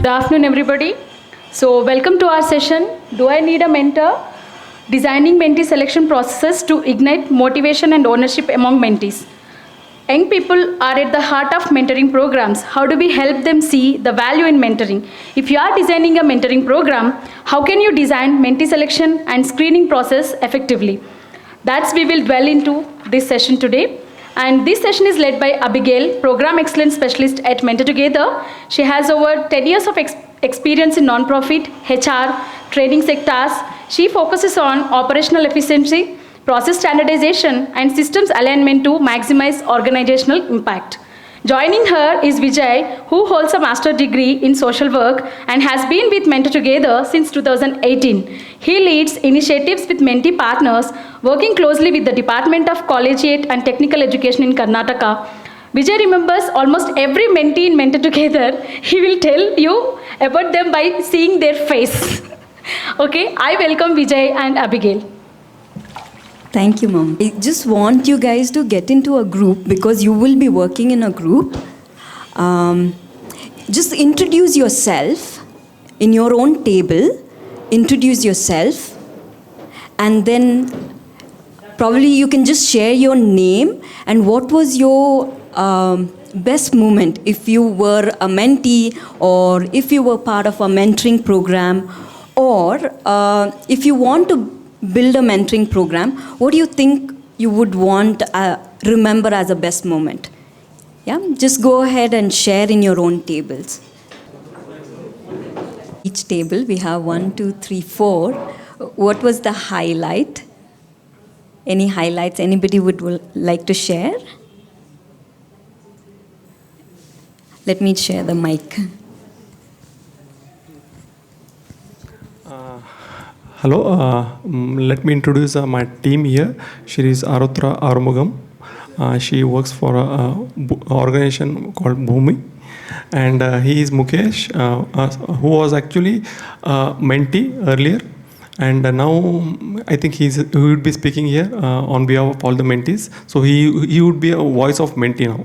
Good afternoon, everybody. So, welcome to our session. Do I need a mentor? Designing mentee selection processes to ignite motivation and ownership among mentees. Young people are at the heart of mentoring programs. How do we help them see the value in mentoring? If you are designing a mentoring program, how can you design mentee selection and screening process effectively? That's we will dwell into this session today. And this session is led by Abigail, Program Excellence Specialist at Mentee Together. She has over 10 years of experience in non-profit, HR, training sectors. She focuses on operational efficiency, process standardization, and systems alignment to maximize organizational impact. Joining her is Vijay, who holds a master's degree in social work and has been with Mentee Together since 2018. He leads initiatives with Mentee partners, working closely with the Department of Collegiate and Technical Education in Karnataka. Vijay remembers almost every mentee in Mentee Together. He will tell you about them by seeing their face. Okay, I welcome Vijay and Abigail. Thank you, Mom. I just want you guys to get into a group because you will be working in a group. Just introduce yourself in your own table. Introduce yourself. And then probably you can just share your name and what was your best moment if you were a mentee or if you were part of a mentoring program or if you want to build a mentoring program, what do you think you would want remember as a best moment? Yeah, just go ahead and share in your own tables. Each table we have 1, 2, 3, 4. What was the highlight? Any highlights anybody would like to share? Let me share the mic. Hello, let me introduce my team here. She is Arutra Arumugam. She works for an organization called Bhumi. And he is Mukesh, who was actually a mentee earlier. And now I think he would be speaking here on behalf of all the mentees. So he would be a voice of mentee now.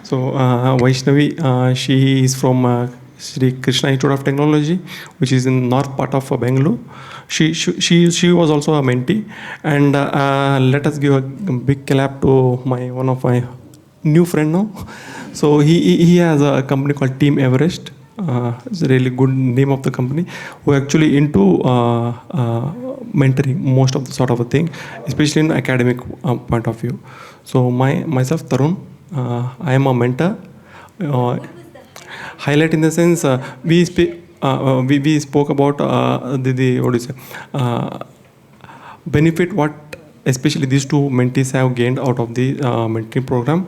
So Vaishnavi, she is from Sri Krishna Institute of Technology, which is in north part of Bangalore. She was also a mentee, and let us give a big clap to one of my new friend now. So he has a company called Team Everest. It's a really good name of the company. Who actually into mentoring most of the sort of a thing, especially in academic point of view. So myself Tarun, I am a mentor. Highlight in the sense we spoke about the what do you say benefit what especially these two mentees have gained out of the mentoring program.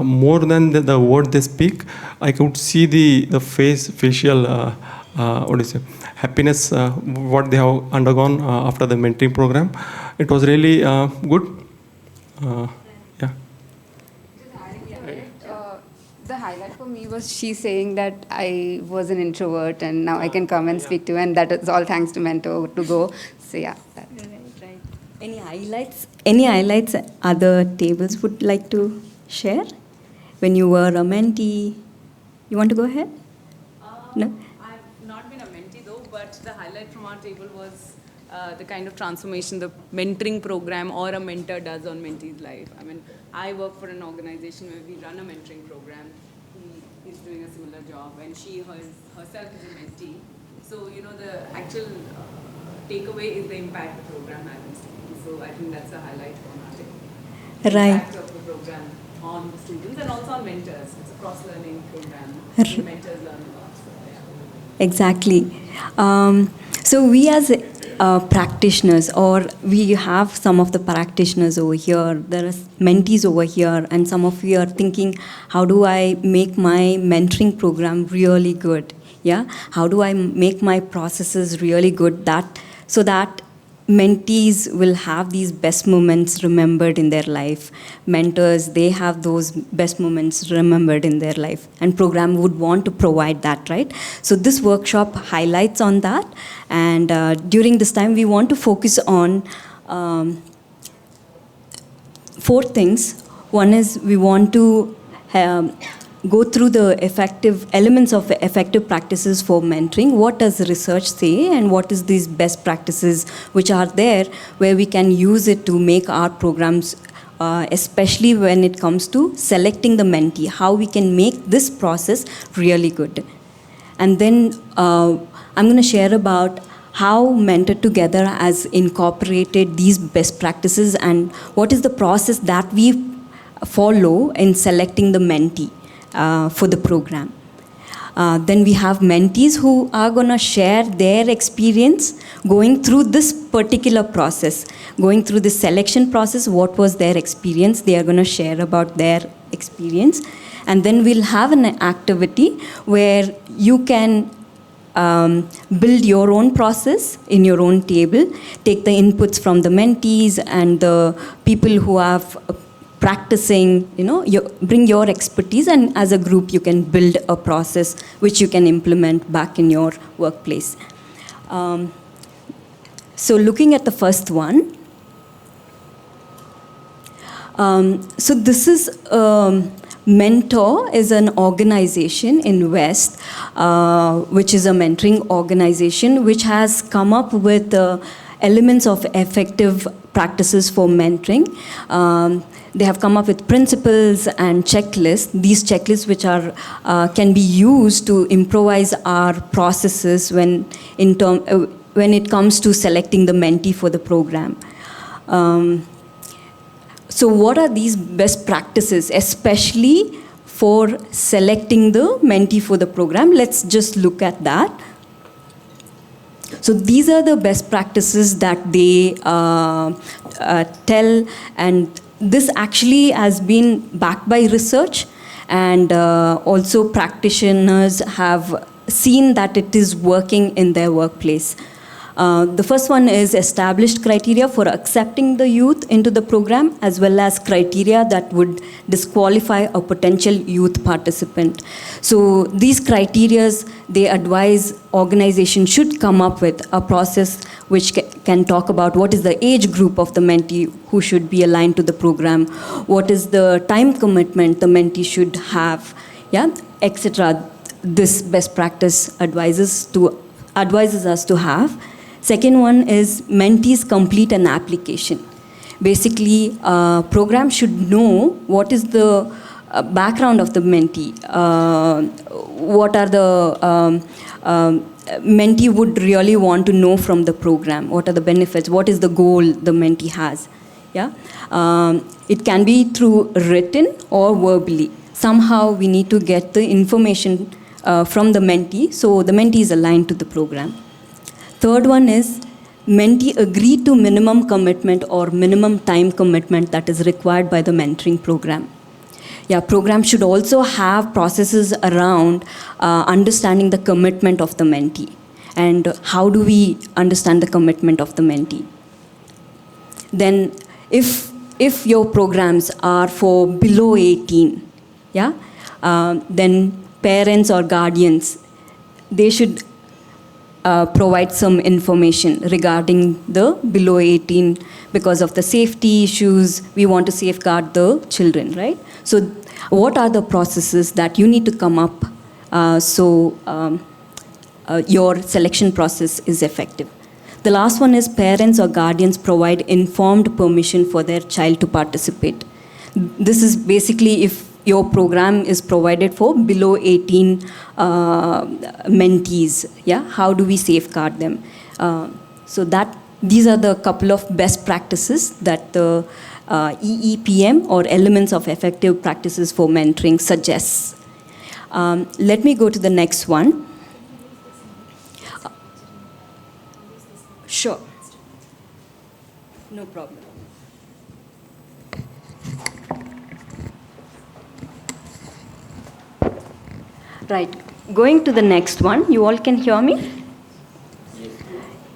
More than the word they speak, I could see the facial what do you say happiness what they have undergone after the mentoring program. It was really good. Yeah. The highlight for me was she saying that I was an introvert and now I can come and speak to, and that is all thanks to Mentor to go. So yeah. That. Right. Any highlights? Any highlights other tables would like to share? When you were a mentee, you want to go ahead? No. I've not been a mentee though, but the highlight from our table was the kind of transformation the mentoring program or a mentor does on mentee's life. I mean, I work for an organization where we run a mentoring program. He is doing a similar job, and she herself is a mentee. So, you know, the actual takeaway is the impact the program has. So I think that's a highlight on our table. The impact of the program on the students and also on mentors. It's a cross-learning program. And mentors learn a lot. So, yeah. Exactly. So we as practitioners, or we have some of the practitioners over here, there are mentees over here, and some of you are thinking, how do I make my mentoring program really good? Yeah, how do I make my processes really good so that mentees will have these best moments remembered in their life. Mentors, they have those best moments remembered in their life, and program would want to provide that, right? So this workshop highlights on that, and during this time we want to focus on 4 things. One is we want to go through the effective elements of effective practices for mentoring. What does the research say, and what is these best practices which are there where we can use it to make our programs, especially when it comes to selecting the mentee, how we can make this process really good. And then I'm going to share about how Mentor Together has incorporated these best practices and what is the process that we follow in selecting the mentee for the program. Then we have mentees who are going to share their experience going through this particular process, going through the selection process, what was their experience. They are going to share about their experience. And then we'll have an activity where you can build your own process in your own table, take the inputs from the mentees and the people who have practicing, bring your expertise, and as a group you can build a process which you can implement back in your workplace. So looking at the first one, so this is Mentor is an organization in West, which is a mentoring organization which has come up with elements of effective practices for mentoring. They have come up with principles and checklists. These checklists which are can be used to improvise our processes when it comes to selecting the mentee for the program. So what are these best practices, especially for selecting the mentee for the program? Let's just look at that. So these are the best practices that they tell, and this actually has been backed by research, and also practitioners have seen that it is working in their workplace. The first one is established criteria for accepting the youth into the program, as well as criteria that would disqualify a potential youth participant. So these criteria, they advise organizations should come up with a process which can talk about what is the age group of the mentee who should be aligned to the program, what is the time commitment the mentee should have, etc. This best practice advises us to have. Second one is mentees complete an application. Basically, program should know what is the background of the mentee, what are the mentee would really want to know from the program, what are the benefits, what is the goal the mentee has. It can be through written or verbally. Somehow we need to get the information from the mentee, so the mentee is aligned to the program. Third one is mentee agree to minimum commitment or minimum time commitment that is required by the mentoring program. Program should also have processes around understanding the commitment of the mentee. And how do we understand the commitment of the mentee? Then if your programs are for below 18, then parents or guardians, they should provide some information regarding the below 18 because of the safety issues. We want to safeguard the children, right? So what are the processes that you need to come up so your selection process is effective? The last one is parents or guardians provide informed permission for their child to participate. This is basically if your program is provided for below 18 mentees. How do we safeguard them? So these are the couple of best practices that the EEPM or Elements of Effective Practices for Mentoring suggests. Let me go to the next one. Sure. No problem. Right, going to the next one. You all can hear me?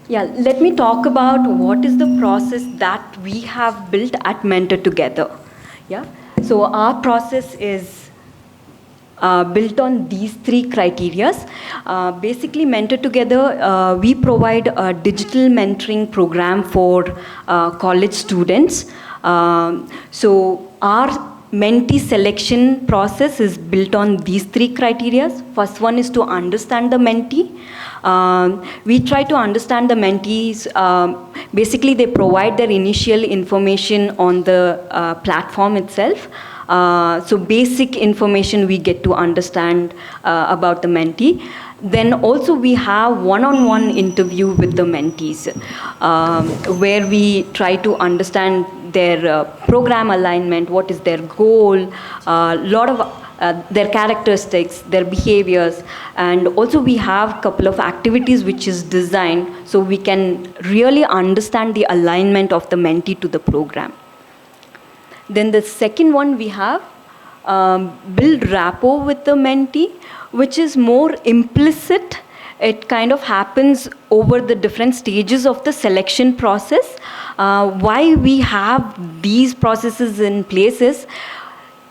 Let me talk about what is the process that we have built at Mentor Together. So our process is built on these three criteria. Basically, Mentor Together, we provide a digital mentoring program for college students. So our mentee selection process is built on these 3 criteria. First one is to understand the mentee. We try to understand the mentees. Basically, they provide their initial information on the platform itself. So basic information we get to understand about the mentee. Then also we have one-on-one interview with the mentees, where we try to understand their program alignment, what is their goal, lot of their characteristics, their behaviors, and also we have a couple of activities which is designed so we can really understand the alignment of the mentee to the program. Then the second one we have build rapport with the mentee, which is more implicit. It kind of happens over the different stages of the selection process. Why we have these processes in places,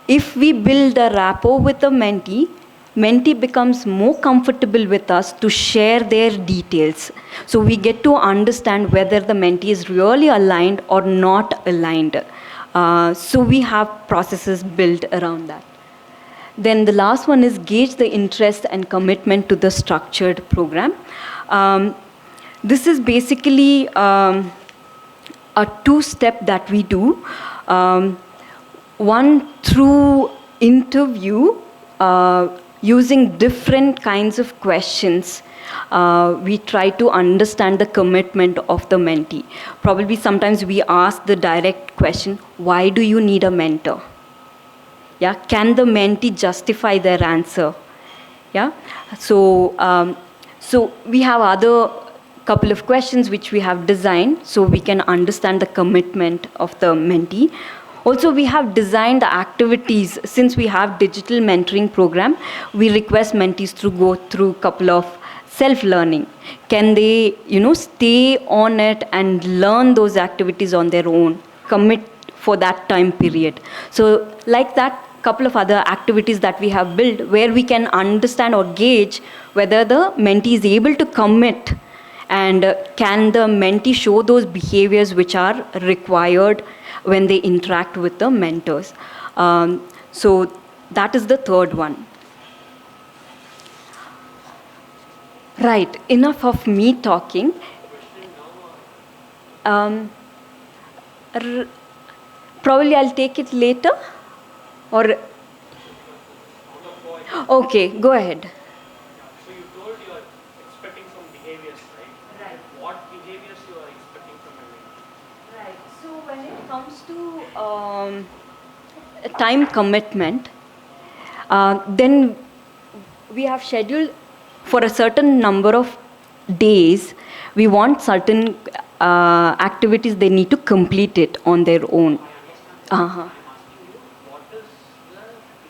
if we build a rapport with the mentee becomes more comfortable with us to share their details. So we get to understand whether the mentee is really aligned or not aligned. So we have processes built around that. Then the last one is gauge the interest and commitment to the structured program. This is basically a 2-step that we do. One, through interview, using different kinds of questions, we try to understand the commitment of the mentee. Probably sometimes we ask the direct question, why do you need a mentor? Yeah, can the mentee justify their answer? Yeah, so we have other couple of questions which we have designed so we can understand the commitment of the mentee. Also, we have designed the activities. Since we have digital mentoring program, we request mentees to go through a couple of self-learning. Can they, stay on it and learn those activities on their own, commit for that time period? So like that, couple of other activities that we have built where we can understand or gauge whether the mentee is able to commit and can the mentee show those behaviors which are required when they interact with the mentors. So that is the third one. Right, enough of me talking. Probably I'll take it later. Or okay, go ahead. So you told you are expecting some behaviors, right? Right. What behaviors you are expecting from a mentee? Right. So when it comes to time commitment, then we have scheduled for a certain number of days. We want certain activities they need to complete it on their own. Uh-huh.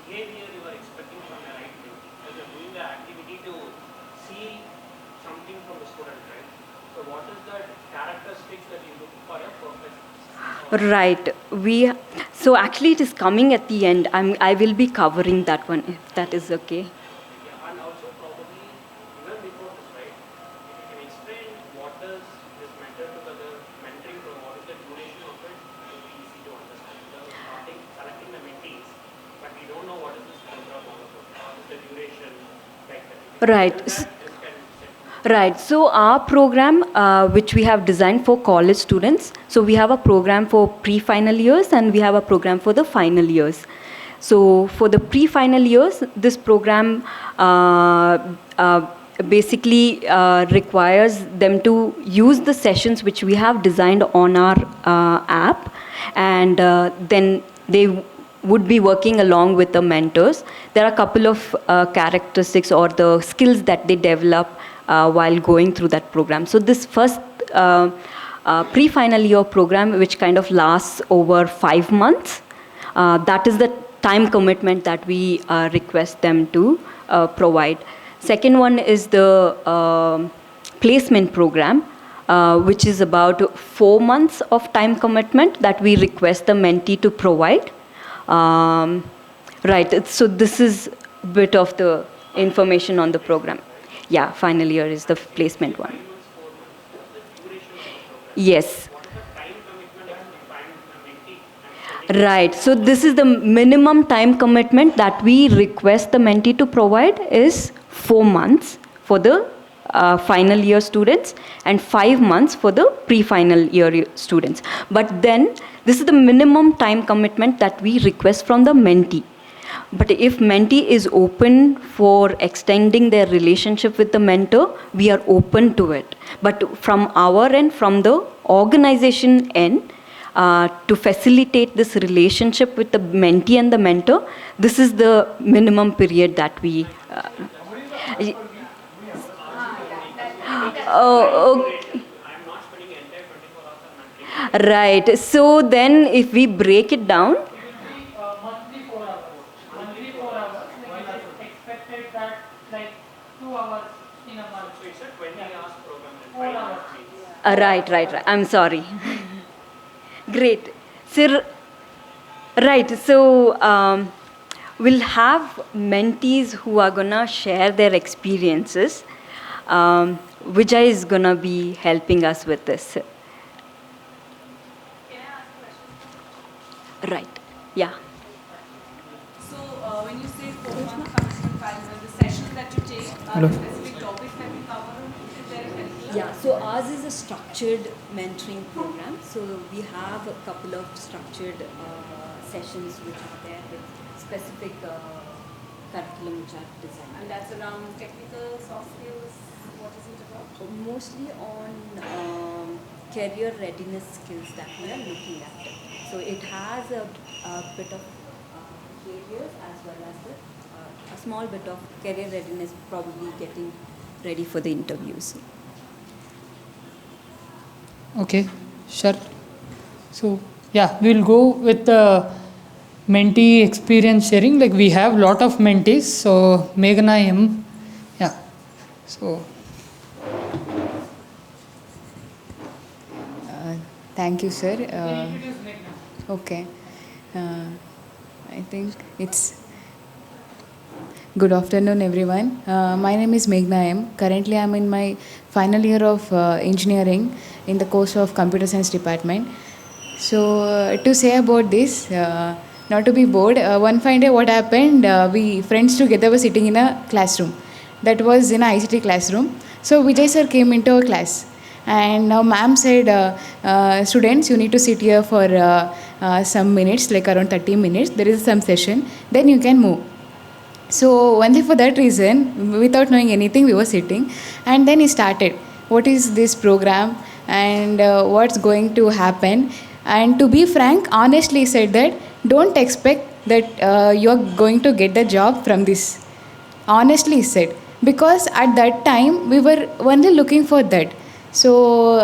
Behavior you are expecting from a right mentee. Because you are doing the activity to see something from the student, right? So what is the characteristics that you look for a perfect? Right. So actually it is coming at the end. I will be covering that one if that is okay. Yeah, and also probably even before this, right? If you can explain what does this mentor to the mentoring program, what is the duration of it, it will be easy to understand. Because starting selecting the mentees, but we don't know what is this program all about. What is the duration, like that. Right. Right. So our program, which we have designed for college students, so we have a program for pre-final years and we have a program for the final years. So for the pre-final years, this program basically requires them to use the sessions which we have designed on our app, and then they would be working along with the mentors. There are a couple of characteristics or the skills that they develop while going through that program. So this first pre-final year program, which kind of lasts over 5 months, that is the time commitment that we request them to provide. Second one is the placement program, which is about 4 months of time commitment that we request the mentee to provide. Right, so this is a bit of the information on the program. Yeah, final year is the placement one. Yes. Right. So this is the minimum time commitment that we request the mentee to provide is 4 months for the final year students and 5 months for the pre-final year students. But then this is the minimum time commitment that we request from the mentee. But if mentee is open for extending their relationship with the mentor, we are open to it. But from our end, from the organization end, to facilitate this relationship with the mentee and the mentor, this is the minimum period that we. Oh, okay. Right. So then, if we break it down, Monthly 4 hours. Monthly 4 hours. Like it is expected that like 2 hours in a month. So it's a 20 hours program. 4 hours. right. I'm sorry. Great. So, right. So, we'll have mentees who are gonna share their experiences. Vijay is gonna be helping us with this. Can I ask a question? Right. Yeah. So when you say 4-month function 5 months, the sessions that you take are Hello. specific topics that you cover? Is there a curriculum? Yeah, so ours is a structured mentoring program. So we have a couple of structured sessions which are there with specific curriculum which are designed. And that's around technical, soft skills. What is it about? Mostly on career readiness skills that we are looking at. So it has a bit of behaviors as well as a small bit of career readiness, probably getting ready for the interviews. Okay, sure. So yeah, we'll go with the mentee experience sharing. Like we have lot of mentees. So Meghna M. Yeah. So Thank you, sir. introduce Meghna. Okay. I think it's good afternoon, everyone. My name is Meghna M. Currently, I'm in my final year of engineering in the course of computer science department. So, to say about this, not to be bored, one fine day what happened, we friends together were sitting in a classroom. That was in a ICT classroom. So, Vijay sir came into our class. And now ma'am said, students, you need to sit here for some minutes, like around 30 minutes. There is some session. Then you can move. So only for that reason, without knowing anything, we were sitting. And then he started, what is this program and what's going to happen. And to be frank, honestly said that, don't expect that you're going to get the job from this. Honestly said. Because at that time, we were only looking for that. So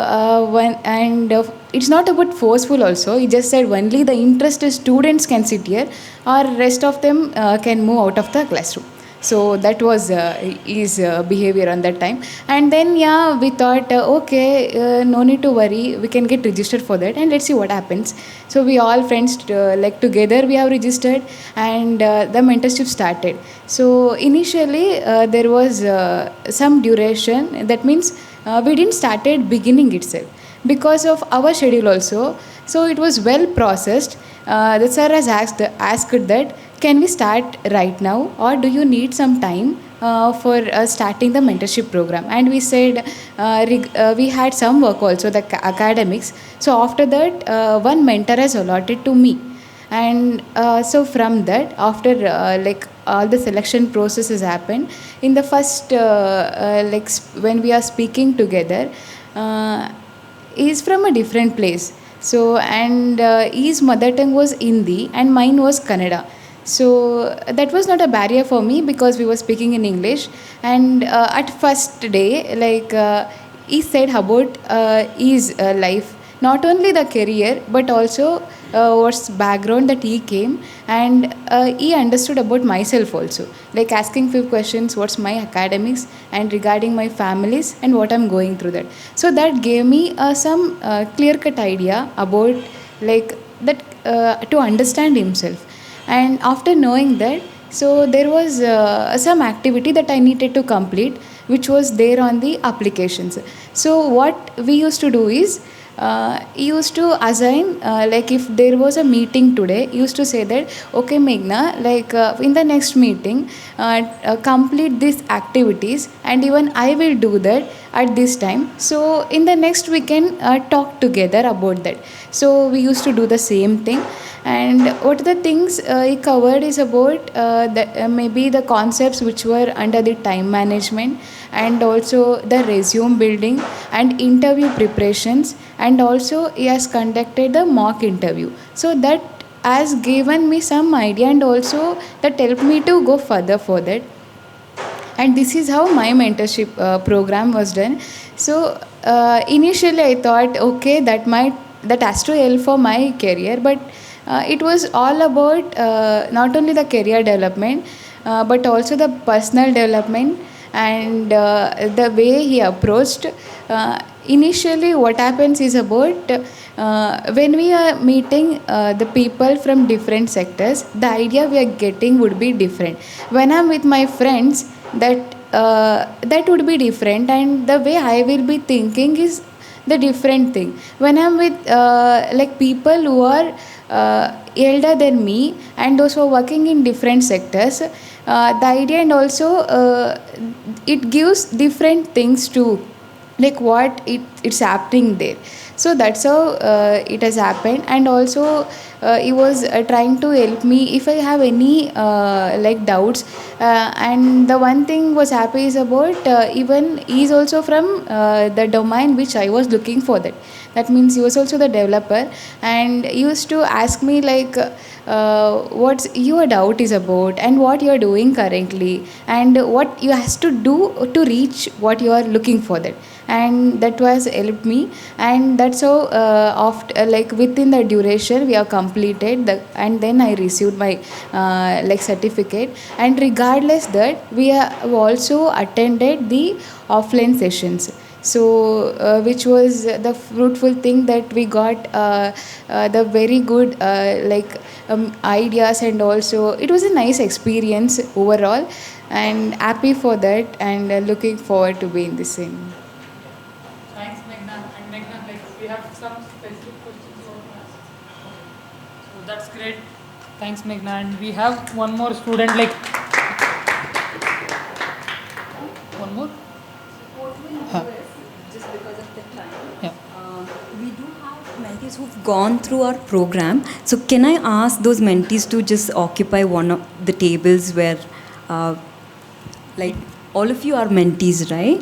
it's not about forceful also. He just said only the interested students can sit here, or rest of them can move out of the classroom. So that was his behavior on that time. And then yeah, we thought okay, no need to worry. We can get registered for that, and let's see what happens. So we all friends like together we have registered, and the mentorship started. So initially there was some duration. That means we didn't start at beginning itself because of our schedule also. So it was well processed. The sir has asked that can we start right now, or do you need some time for starting the mentorship program? And we said we had some work also, the academics. So after that one mentor has allotted to me. And so from that, after like all the selection processes happened, in the first when we are speaking together, he's from a different place. So and his mother tongue was Hindi and mine was Kannada. So that was not a barrier for me because we were speaking in English. And at first day, he said about his life, not only the career but also what's background that he came, and he understood about myself also, like asking few questions, what's my academics and regarding my families and what I'm going through that. So that gave me some clear cut idea about like that to understand himself. And after knowing that, so there was some activity that I needed to complete, which was there on the applications. So what we used to do is he used to assign, like if there was a meeting today, he used to say that, okay, Meghna, like in the next meeting, complete these activities, and even I will do that at this time. So in the next we can talk together about that. So we used to do the same thing. And what the things he covered is about maybe the concepts which were under the time management, and also the resume building and interview preparations, and also he has conducted the mock interview. So that has given me some idea, and also that helped me to go further for that. And this is how my mentorship program was done. So initially I thought, okay, that has to help for my career, but it was all about not only the career development, but also the personal development, and the way he approached. Initially what happens is about, when we are meeting the people from different sectors, the idea we are getting would be different. When I'm with my friends, that would be different, and the way I will be thinking is the different thing. When I'm with like people who are elder than me, and those who are working in different sectors, the idea, and also it gives different things too, like what it's happening there. So that's how it has happened. And also he was trying to help me if I have any like doubts. And the one thing was happy is about, even he is also from the domain which I was looking for. That means he was also the developer, and he used to ask me like, what your doubt is about, and what you are doing currently, and what you has to do to reach what you are looking for that. And that was helped me. And that's how after, like within the duration we have completed and then I received my like certificate. And regardless that, we have also attended the offline sessions. So which was the fruitful thing, that we got the very good like ideas, and also it was a nice experience overall, and happy for that, and looking forward to be in the same. Thanks, Meghna. And Meghna, like we have some specific questions you want to ask. So that's great. Thanks, Meghna. And we have one more student, like one more. Just because of the time. Yeah. We do have mentees who've gone through our program. So can I ask those mentees to just occupy one of the tables where, like, all of you are mentees, right?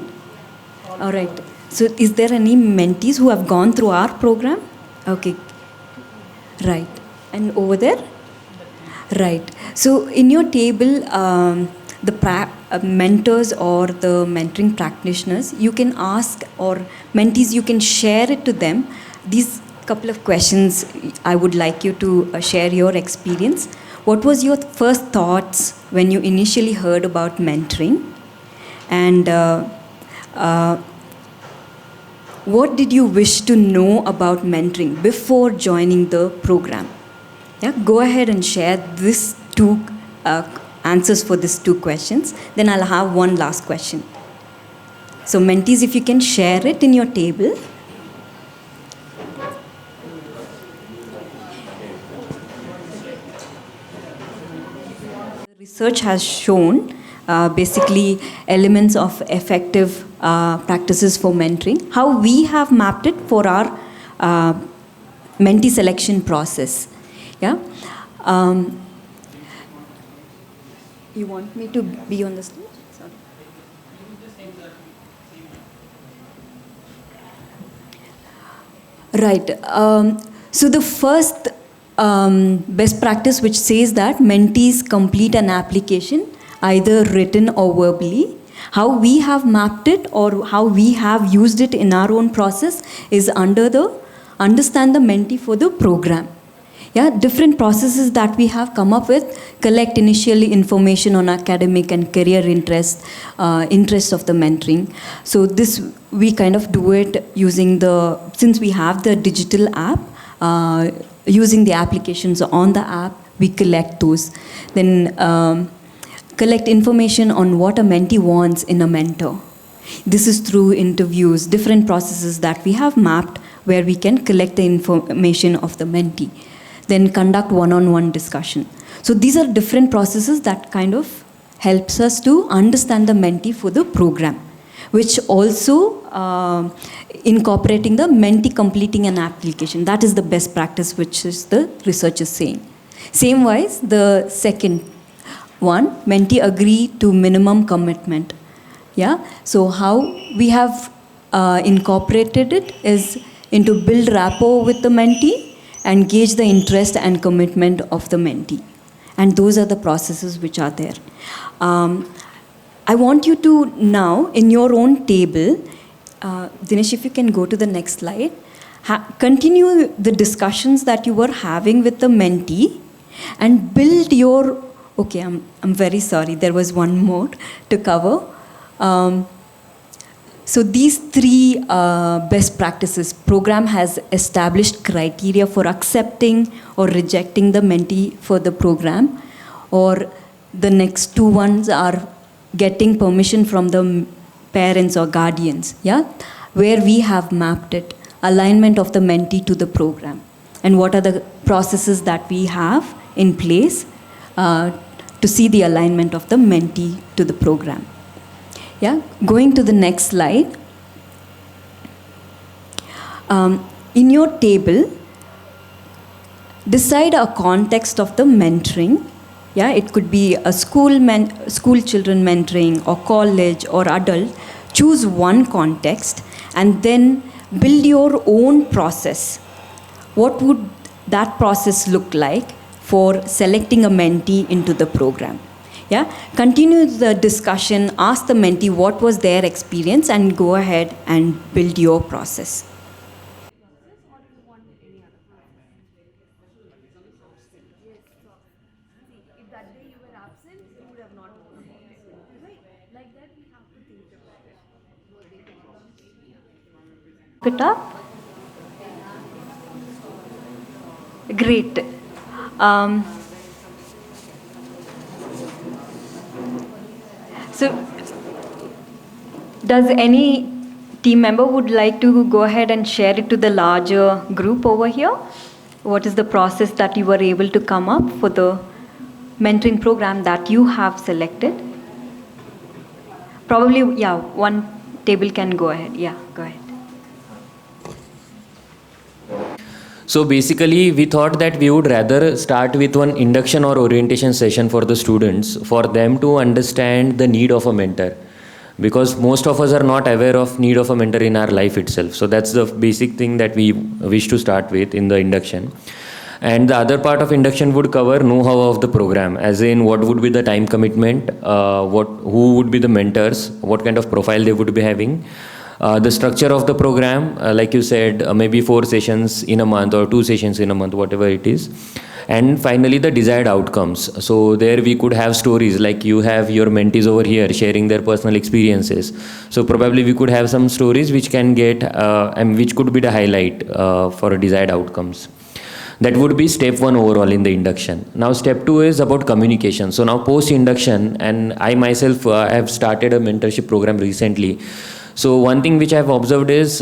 All right. So is there any mentees who have gone through our program? Okay. Right. And over there? Right. So in your table, the mentors or the mentoring practitioners, you can ask, or mentees, you can share it to them. These couple of questions, I would like you to share your experience. What was your first thoughts when you initially heard about mentoring? And what did you wish to know about mentoring before joining the program? Yeah, go ahead and share these two answers for these two questions. Then I'll have one last question. So mentees, if you can share it in your table. Research has shown basically elements of effective practices for mentoring, how we have mapped it for our mentee selection process. Yeah. You want me to be on the stage? Sorry. Right. So the first best practice which says that mentees complete an application either written or verbally. How we have mapped it or how we have used it in our own process is under the understand the mentee for the program. Yeah, different processes that we have come up with: collect initially information on academic and career interests of the mentoring. So this we kind of do it using since we have the digital app, using the applications on the app, we collect those. Then collect information on what a mentee wants in a mentor. This is through interviews, different processes that we have mapped where we can collect the information of the mentee, then conduct one-on-one discussion. So these are different processes that kind of helps us to understand the mentee for the program, which also incorporating the mentee completing an application. That is the best practice, which is the research is saying. Same wise, the second one, mentee agree to minimum commitment. Yeah, so how we have incorporated it is into build rapport with the mentee and gauge the interest and commitment of the mentee. And those are the processes which are there. I want you to now, in your own table, Dinesh, if you can go to the next slide, continue the discussions that you were having with the mentee and build your, okay, I'm very sorry, there was one more to cover. So these three best practices, program has established criteria for accepting or rejecting the mentee for the program, or the next two ones are getting permission from the parents or guardians, yeah, where we have mapped it, alignment of the mentee to the program, and what are the processes that we have in place to see the alignment of the mentee to the program. Yeah, going to the next slide. In your table, decide a context of the mentoring. Yeah, it could be a school children mentoring or college or adult. Choose one context and then build your own process. What would that process look like for selecting a mentee into the program? Yeah, continue the discussion, ask the mentee what was their experience, and go ahead and build your process. It up? Great. So, does any team member would like to go ahead and share it to the larger group over here? What is the process that you were able to come up for the mentoring program that you have selected? Probably, yeah, one table can go ahead. Yeah, go ahead. So basically, we thought that we would rather start with one induction or orientation session for the students, for them to understand the need of a mentor. Because most of us are not aware of need of a mentor in our life itself. So that's the basic thing that we wish to start with in the induction. And the other part of induction would cover know-how of the program, as in what would be the time commitment, who would be the mentors, what kind of profile they would be having. The structure of the program, like you said, maybe 4 sessions in a month or 2 sessions in a month, whatever it is. And finally, the desired outcomes. So there we could have stories, like you have your mentees over here sharing their personal experiences. So probably we could have some stories which can get, and which could be the highlight for desired outcomes. That would be step 1 overall in the induction. Now step 2 is about communication. So now post induction, and I myself have started a mentorship program recently. So one thing which I have observed is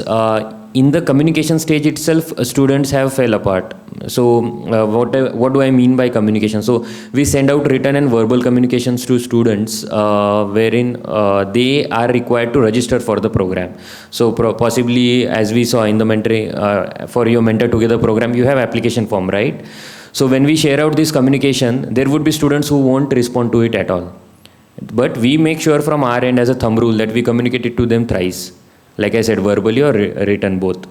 in the communication stage itself, students have fell apart. So what do I mean by communication? So we send out written and verbal communications to students wherein they are required to register for the program. So possibly, as we saw in the mentoring for your Mentor Together program, you have application form, right? So when we share out this communication, there would be students who won't respond to it at all. But we make sure from our end as a thumb rule that we communicate it to them thrice. Like I said, verbally or written, both.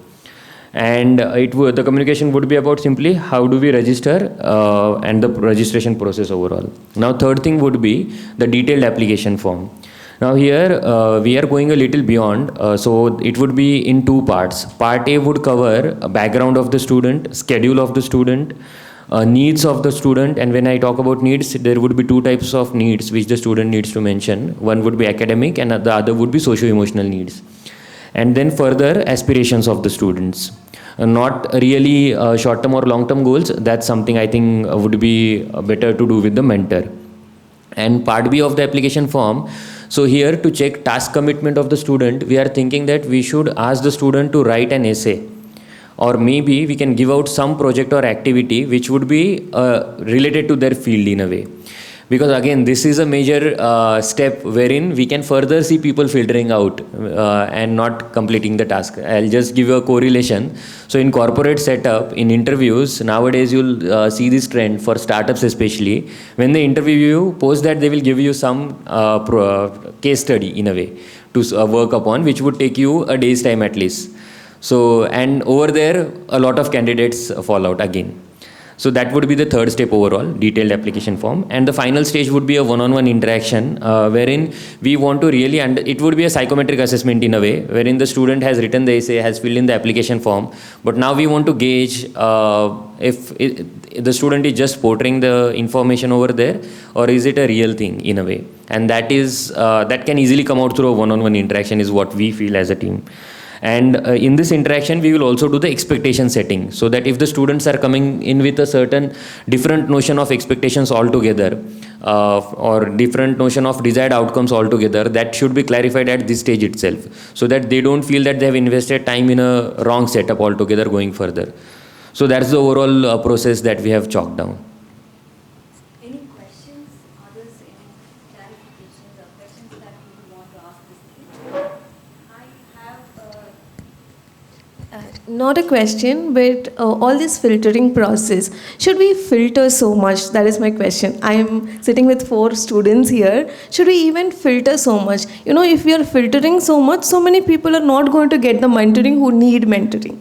And the communication would be about simply how do we register and the registration process overall. Now third thing would be the detailed application form. Now here we are going a little beyond, so it would be in 2 parts. Part A would cover a background of the student, schedule of the student, needs of the student. And when I talk about needs, there would be 2 types of needs which the student needs to mention. One would be academic and the other would be socio-emotional needs. And then further aspirations of the students. Not really short-term or long-term goals. That's something I think would be better to do with the mentor. And part B of the application form, so here to check task commitment of the student, we are thinking that we should ask the student to write an essay or maybe we can give out some project or activity which would be related to their field in a way. Because again, this is a major step wherein we can further see people filtering out and not completing the task. I'll just give you a correlation. So in corporate setup, in interviews, nowadays you'll see this trend for startups especially. When they interview you, post that they will give you some case study in a way to work upon, which would take you a day's time at least. So, and over there, a lot of candidates fall out again. So that would be the third step overall, detailed application form. And the final stage would be a one-on-one interaction wherein we want to really, it would be a psychometric assessment in a way, wherein the student has written the essay, has filled in the application form. But now we want to gauge if the student is just portraying the information over there, or is it a real thing in a way. And that is, that can easily come out through a one-on-one interaction is what we feel as a team. And in this interaction, we will also do the expectation setting, so that if the students are coming in with a certain different notion of expectations altogether, or different notion of desired outcomes altogether, that should be clarified at this stage itself, so that they don't feel that they have invested time in a wrong setup altogether going further. So that's the overall process that we have chalked down. Any questions? Others, any clarifications or questions that you want to ask this team? I have Not a question, but all this filtering process, should we filter so much? That is my question. I am sitting with 4 students here. Should we even filter so much? You know, if we are filtering so much, so many people are not going to get the mentoring who need mentoring,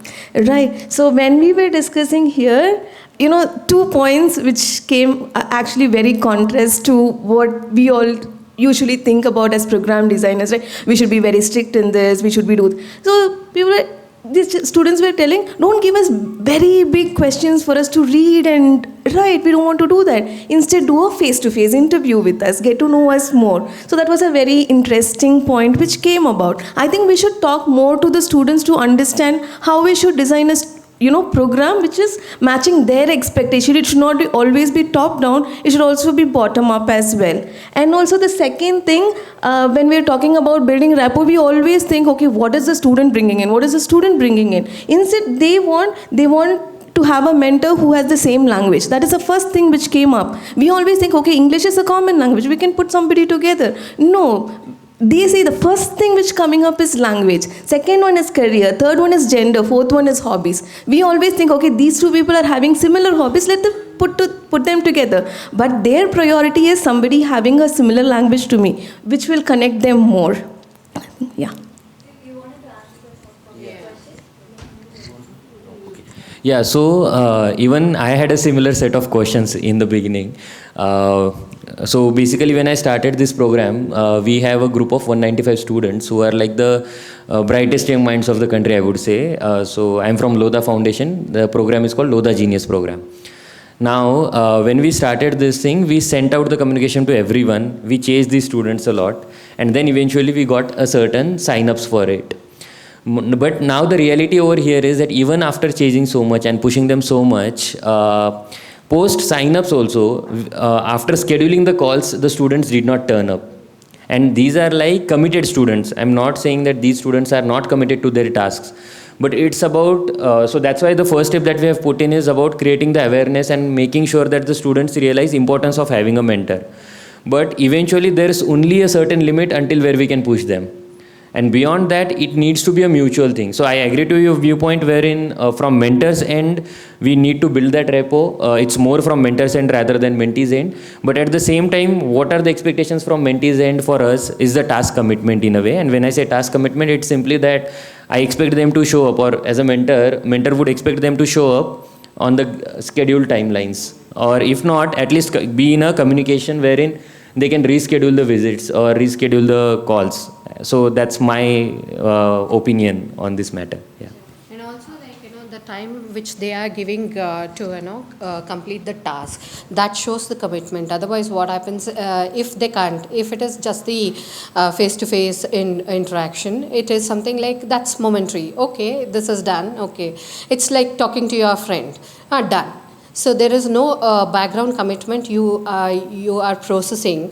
right? So when we were discussing here, you know, 2 points which came actually very contrast to what we all usually think about as program designers, right? We should be very strict in this, we should be do. So people are, these students were telling, don't give us very big questions for us to read and write. We don't want to do that. Instead, do a face-to-face interview with us, get to know us more. So that was a very interesting point which came about. I think we should talk more to the students to understand how we should design a program which is matching their expectation. It should not always be top down, it should also be bottom up as well. And also the second thing, when we're talking about building rapport, we always think, okay, what is the student bringing in? What is the student bringing in? Instead, they want to have a mentor who has the same language. That is the first thing which came up. We always think, okay, English is a common language, we can put somebody together. No. They say the first thing which coming up is language, second one is career, third one is gender, fourth one is hobbies. We always think, okay, these 2 people are having similar hobbies, let them put them together. But their priority is somebody having a similar language to me, which will connect them more. Yeah. Yeah, so even I had a similar set of questions in the beginning. So basically when I started this program, we have a group of 195 students who are like the brightest young minds of the country, I would say. So I'm from Lodha Foundation. The program is called Lodha Genius Program. Now, when we started this thing, we sent out the communication to everyone. We chased these students a lot. And then eventually we got a certain sign-ups for it. But now the reality over here is that even after chasing so much and pushing them so much, post sign-ups also, after scheduling the calls, the students did not turn up. And these are like committed students. I'm not saying that these students are not committed to their tasks. But it's about, so that's why the first step that we have put in is about creating the awareness and making sure that the students realize importance of having a mentor. But eventually there's only a certain limit until where we can push them. And beyond that, it needs to be a mutual thing. So I agree to your viewpoint wherein from mentors' end, we need to build that rapport. It's more from mentors' end rather than mentees' end. But at the same time, what are the expectations from mentees' end for us is the task commitment in a way. And when I say task commitment, it's simply that I expect them to show up, or as a mentor would expect them to show up on the scheduled timelines. Or if not, at least be in a communication wherein they can reschedule the visits or reschedule the calls. So that's my opinion on this matter. Yeah. And also, the time which they are giving to complete the task, that shows the commitment. Otherwise, what happens if they can't? If it is just the face-to-face interaction, it is something like that's momentary. Okay, this is done. Okay, it's like talking to your friend. Done. So there is no background commitment you are processing.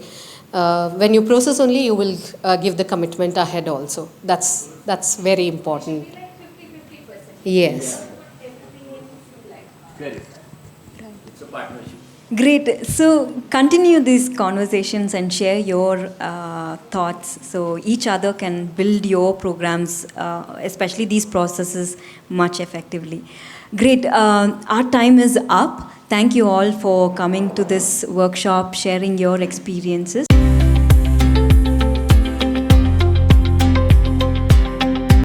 When you process only, you will give the commitment ahead also. That's very important. Yes. Correct. It's a partnership. Great. So continue these conversations and share your thoughts so each other can build your programs, especially these processes, much effectively. Great. Our time is up. Thank you all for coming to this workshop, sharing your experiences.